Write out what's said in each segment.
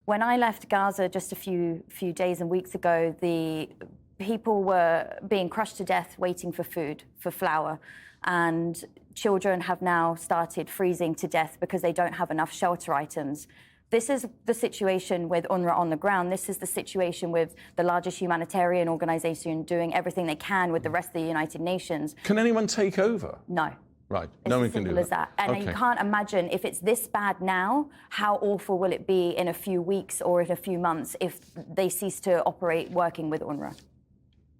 When I left Gaza just a few days and weeks ago, the people were being crushed to death waiting for food, for flour, and children have now started freezing to death because they don't have enough shelter items. This is the situation with UNRWA on the ground. This is the situation with the largest humanitarian organisation doing everything they can with the rest of the United Nations. Can anyone take over? No. Right, no one can do that. As that. And you can't imagine, if it's this bad now, how awful will it be in a few weeks or in a few months if they cease to operate working with UNRWA?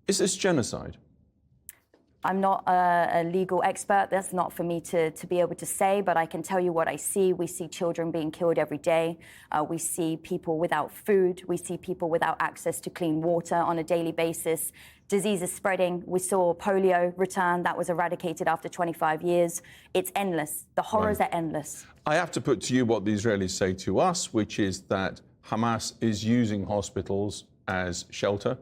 Is this genocide? I'm not a legal expert. That's not for me to be able to say, but I can tell you what I see. We see children being killed every day. We see people without food. We see people without access to clean water on a daily basis. Disease is spreading. We saw polio return. That was eradicated after 25 years. It's endless. The horrors are endless. I have to put to you what the Israelis say to us, which is that Hamas is using hospitals as shelter.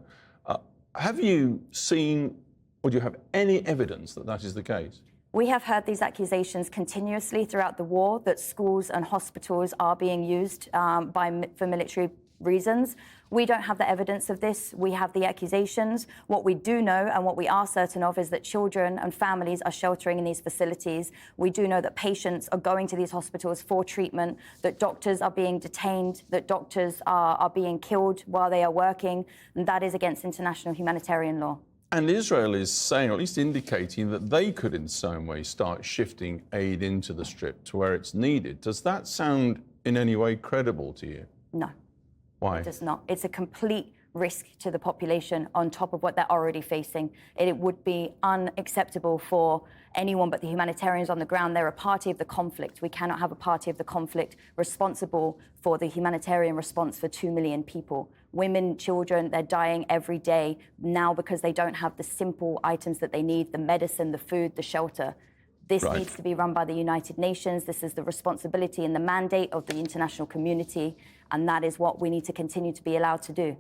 Have you seen, or do you have any evidence that that is the case? We have heard these accusations continuously throughout the war, that schools and hospitals are being used for military reasons. We don't have the evidence of this. We have the accusations. What we do know and what we are certain of is that children and families are sheltering in these facilities. We do know that patients are going to these hospitals for treatment, that doctors are being detained, that doctors are being killed while they are working, and that is against international humanitarian law. And Israel is saying, or at least indicating, that they could in some way start shifting aid into the Strip to where it's needed. Does that sound in any way credible to you? No. Why? It does not. It's a complete risk to the population on top of what they're already facing. It would be unacceptable for anyone but the humanitarians on the ground. They're a party of the conflict. We cannot have a party of the conflict responsible for the humanitarian response for 2 million people. Women, children, they're dying every day now because they don't have the simple items that they need, the medicine, the food, the shelter. This needs to be run by the United Nations. This is the responsibility and the mandate of the international community, and that is what we need to continue to be allowed to do.